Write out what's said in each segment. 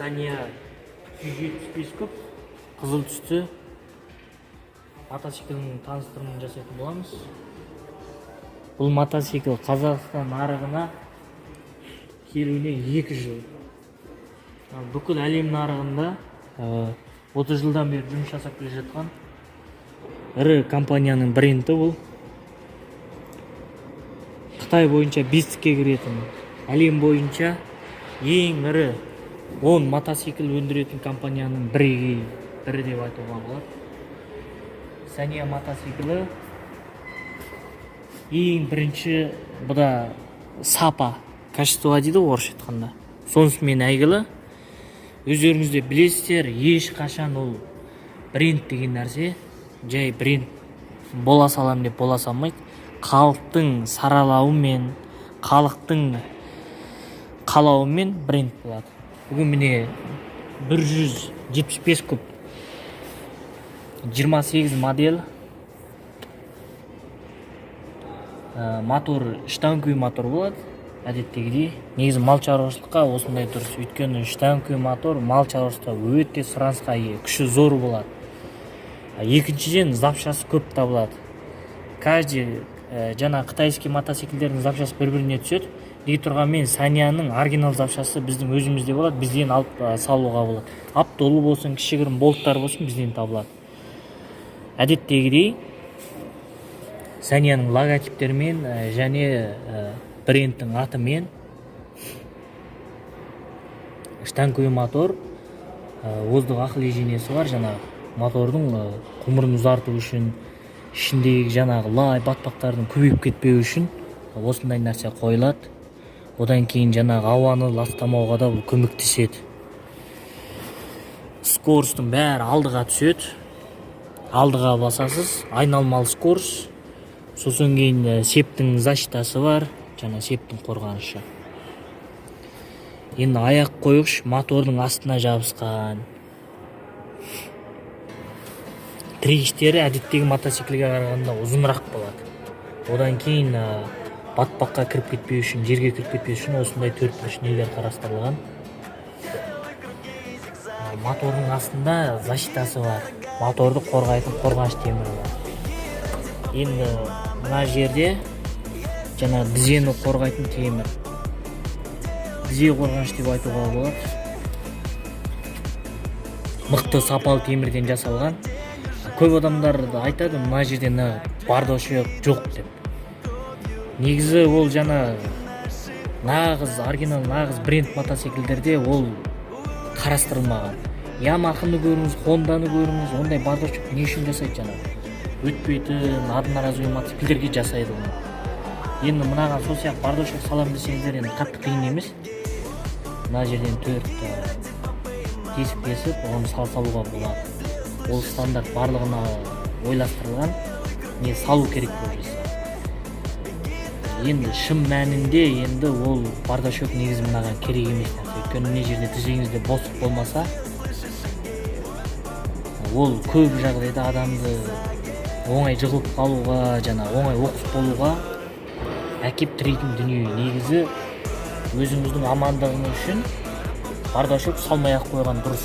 Sanya 175 күп қызыл түсті мотоциклдің таныстырымын жасайтын боламыз. Бұл мотоцикл Қазақстан нарығына келуіне 2 жыл. Бүкіл әлем нарығында 30 жылдан бері жұмыс жасап келе жатқан ірі компанияның бренді бұл. Қытай бойынша бестікке кіретін, әлем бойынша ең ірі 10 мотоцикл өндіретін компанияның бірі деп айтуға болады. Sanya мотоциклі ең бірінші бұда сапа, качество дейді орысша айтқанда. Сонысымен әйгілі. Өздеріңізде білесіздер, ешқашан ол бренд деген нәрсе жай бренд бола салам деп бола салмайды. Халықтың саралауымен, халықтың қалауымен бренд болады. Бүгін міне 175 күп 28 модель мотор штанг мотор болады. Әдеттегідей негізі мал шаруашылыққа осындай дұрыс, өйткені штанг мотор мал шаруашылықта өте сұранысқа ие, күші зор болады. Екіншіден запчасы көп табылады. Каждый жаңа қытайский мотоциклдердің запчасы бір-біріне түседі. Неге тұрғанмен Саняның оригинал запчасы біздің өзімізде болады, бізден алып салуға болады. Аптолы болсын, кішігірім болттар болсын, бізден табылады. Әдеттегідей Саняның логотиптермен және брендтің атымен штанговый мотор, воздух ақыл еженесі бар. Жаңағы мотордың құмырын ұзарту үшін, ішіндегі жаңағы лай батпақтардың көбейіп кетпеу үшін осындай нәрсе қойылады. Одан кейін жаңағы ауаны ластамауға да бұл көмектеседі. Скоростың бәрі алдыға түседі. Алдыға басасыз, айналмалы скорост. Сосын кейін септің защитасы бар, жаңа септің қорғанышы. Енді аяқ қойғыш мотордың астына жабысқан. Тірегіштері әдеттегі мотоциклге қарағанда ұзынырақ болады. Одан кейін батпаққа кіріп кетпеу үшін, жерге кіріп кетпеу үшін осындай төртбұрыш нелер қарастырылған. Мотордың астында защитасы бар. Моторды қорғайтын қорғаныш темірі бар. Енді мына жерде жаңа дізені қорғайтын темір. Дизе қорғаныш деп айтуға болады. Мықты сапалы темірден жасалған. Көп адамдар айтады, мына жерде бардошек жоқ деп. Негізі ол жаңа нағыз оригинал, нағыз бренд мотоциклдерде ол қарастырылмаған. Ямаханы көріңіз, Хонданы көріңіз, ондай бардошек не үшін жасайды жаңа? Өтпейтін, одноразовый мотоциклдерге жасайды оны. Енді мынаған сол сияқты бардошек салам десеңіздер, енді қатты қиын емес. Мына жерден 4 тесік кесіп, оны салуға болады. Ол стандарт барлығына ойластырылған, не салу керек болып жасайды. Енді шын мәнінде енді ол бардошек негізі мынаған керек емес нәрсе. Өйткені мына жерде тізеңізде босық болмаса, ол көп жағдайда адамды оңай жығылып қалуға, жаңа оңай оқыс болуға әкеп тірейтін дүние. Негізі өзіңіздің амандығыңыз үшін бардошек салмай-ақ қойған дұрыс.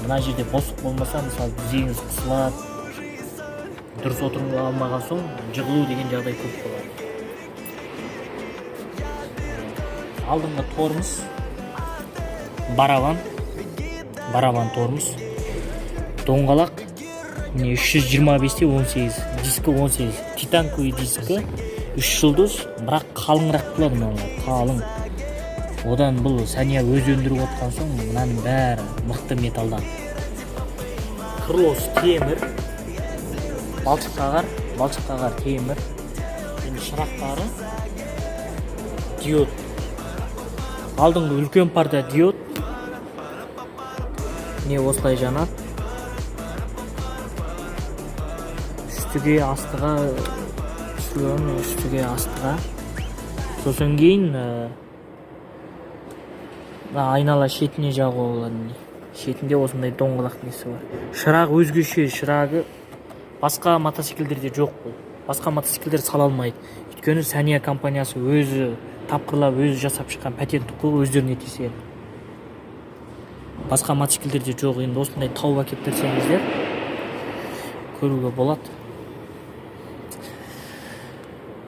Мына жерде босық болмаса, мысалы тізеңіз қысылады, дұрыс отырып алмаған соң жығылу деген жағдай көп болады. Алдыңғы тормоз барабан тормоз. Доңғалақ 325-те 18, дискі 18, титанковый дискі, 3 жұлдыз, бірақ қалыңырақ болады мыналар, қалың. Одан бұл Sanya өз өндіріп отқан соң, мынаның бәрі мықты металдан. Крылос темір, балшыққағар темір, енді шырақтары диод. Алдыңғы үлкен парда диод, не осылай жанады. Үстіге астыға. Сосын кейін айнала шетіне жағуға болады. Шетінде осындай доңғалақ несі бар. Шырағы өзгеше, шырағы басқа мотоциклдерде жоқ бұл. Басқа мотоциклдер сала алмайды. Өйткені Sanya компаниясы өзі тапкырлап өзү жасап чыккан патенттик кылып өздөрүнө тиешелүү. Башка мотоциклдерде жок. Эми осундай тауып алып берсеңиздер көрүүгө болот.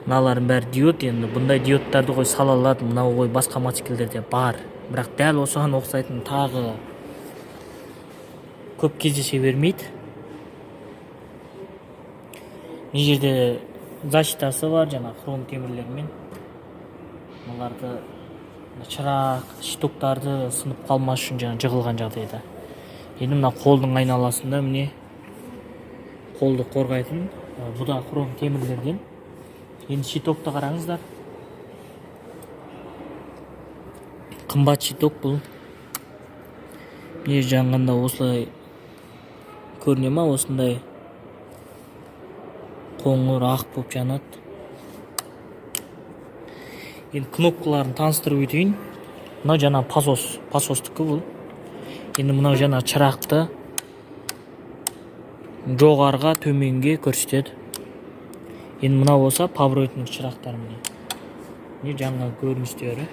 Мыналардын баары диод, эми мындай диоддорду кой сала алат, мына кой башка мотоциклдерде бар. Бирок дәл осуга окшойтун тагы көп кездеше бермейт. Мына жерде защитасы бар, жана хром темирлер менен. Муларды чырак, штоктарды сынып калмаш үчүн жана жыгылган жагдайда. Эми мына колдун айналасында эмне колду коргойтун бу да хром темирлерден. Эми щитокты караңыздар. Кымбат щиток бул. Эмне жанганда осулай көрүнө ма, осундай коңур ак болуп жанат. Эми кнопкаларын тааныштырып өтөйүн. Мына жана пасостуку бул. Эми мына жана чыракты жогорга, төмөнгө көрсөтөт. Эми мына болсо поворотник чырактар менен. Эмне жанган көрүнүштөрү.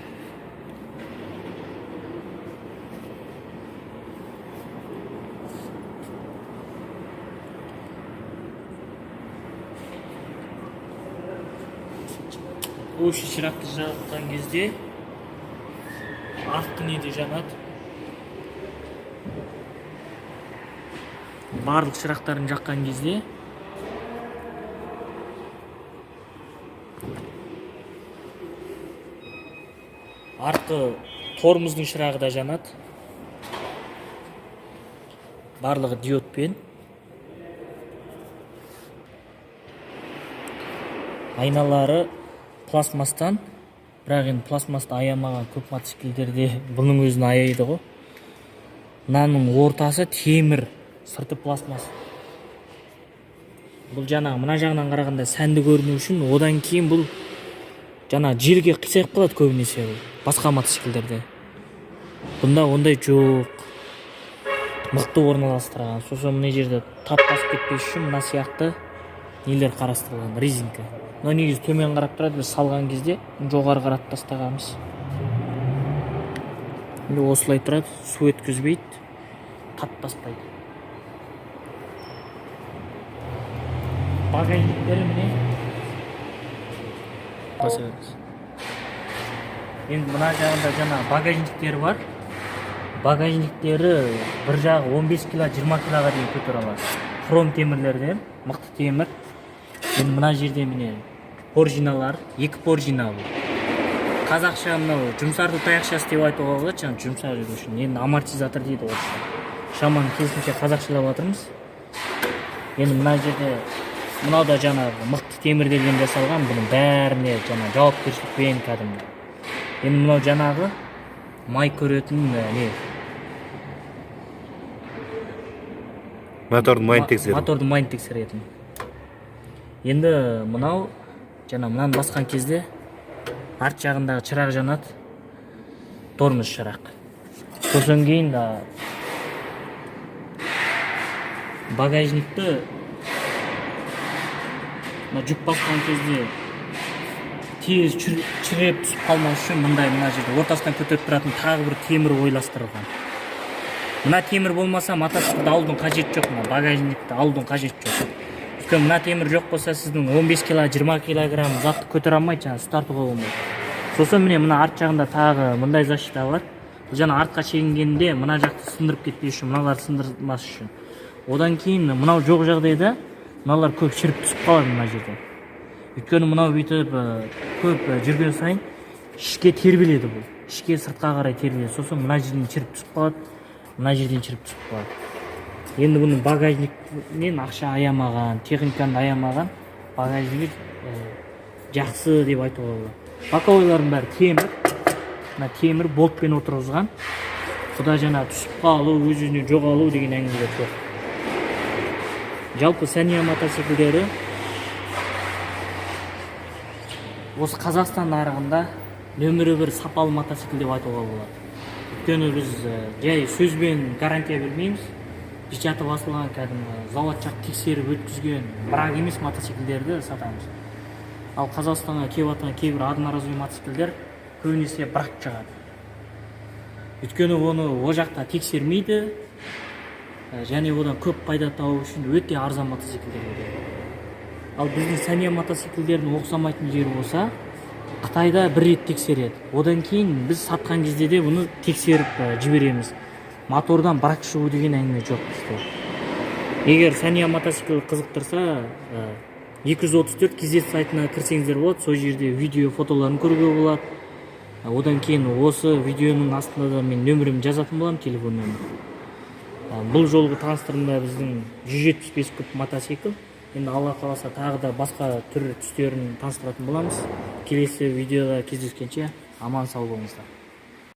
Ошо чыракты жаккан кезде ак неде жанат. Барлык чырактарын жаккан кезде арткы тормоздун чырагы да жанат. Барлыгы диодпен. Айналары пластмастан, бирок эми пластмасты аямаган көп мотоциклдерде бунун өзүн аяйды го. Мынанын ортасы темир, сырты пластмасс. Бул жана мына жагынан караганда сәнди көрүнүү үчүн, одан кийин бул жана жерге кыйсайып калат көбүнесе бул башка мотоциклдерде. Бунда ондай жок. Мыкты орналаштырган. Сосын мына жерде тап басып кетпеш үчүн мына сыяктуу нелер карастырылган, резинка. Но негизи төмен карап турат, биз салган кезде жогору карап тастаганбыз. Эми осулай турат, суу өткүзбөйт, тат баспайт. Багажниктери менен басабыз. Эми мына жагында жана багажниктери бар. Багажниктери бир жагы 15 кг, 20 кг дейин көтөрө алат. Хром темирлерден, мыкты темир. Эми мына жерде менен поржиналар, 2 поржина бул. Казакча мына жумсарды таякчасы деп айтууга болот, жана жумсар жүрүү үчүн. Эми амортизатор дейт орусча. Шаман келишинче казакчалап атырмыз. Эми мына жерде мына да жана мыкты темирден жасалган, бунун бээрине жана жоопкерчилик берген кадимги. Эми мына жанагы май көрөтүн не? Мотордун майын текшерет. Мотордун майын текшерет. Енді мынау жана мынаны басқан кезде арт жағындағы чырак жанат, тормоз чырак. Сосын кейін багажникті жүк басқан кезде тез чиреп түсіп қалмас үшін мындай мына жерде ортасынан көтеріп тұратын тағы бір темір ойластырылған. Мына темір болмаса мотоциклді алудың қажеті жоқ, мына багажникті алудың қажеті жоқ. Өйткені мына темір жоқ болса сіздің 15 кг, 20 кг затты көтере алмайды, жаңа тартуға болмайды. Сосын мына арт жағында тағы мындай защита бар. Бұл жана артқа шегінгенде мына жақты сындырып кетпес үшін, мыналар сындырмас үшін. Одан кейін мынау жоқ жағдайда мыналар көп шіріп түсіп қалады мына жерде. Өйткені мынау бүйтіп көп жүрген сайын ішке тербеледі бұл. Ішке сыртқа қарай тербеледі. Сосын мына жерден шіріп түсіп қалады, мына жерден шіріп түсіп қалады. Енді бұның багажникнен ақша аямаған, техниканы аямаған багажник жақсы деп айтуға болады. Боковойлардың бәрі темір. Мына темір болтпен отырғызған. Құда жана түсіп қалу, өз-өзінен жоғалу деген әңгімелер жоқ. Жалпы Сания мотоциклдері осы Қазақстан нарығында нөмірі бір сапалы мотоцикл деп айтуға болады. Өйткені біз жай сөзбен гарантия бермейміз. Печаты басылған, кәдімгі завод жақ тексеріп өткізген бірақ емес мотоциклдерді сатамыз. Ал Қазақстанға келіп жатқан кейбір одноразовый мотоциклдер көбінесе брак жагат. Өйткені оны о жақта тексермейді, және одан көп пайда табу үшін өте арзан мотоциклдер береді. Ал біздің Сания мотоциклдердің ұқсамайтын жері болса, Қытайда бір рет тексереді. Одан кейін біз сатқан кезде де бұны тексеріп жібереміз. Мотордан брак шығу деген әңгіме жоқ бізде. Егер Сания мотоцикл қызықтырса, 234 кезет сайтына кірсеңіздер болады, сол жерде видео, фотоларын көруге болады. Одан кейін осы видеоның астында да мен нөмірімді жазатын боламын, телефон нөмірі. Бұл жолғы таныстырымда біздің 175 куб мотоцикл. Енді Алла қаласа тағы да басқа түр түстерін таныстыратын боламыз. Келесі видеода кездескенше аман сау болыңыздар.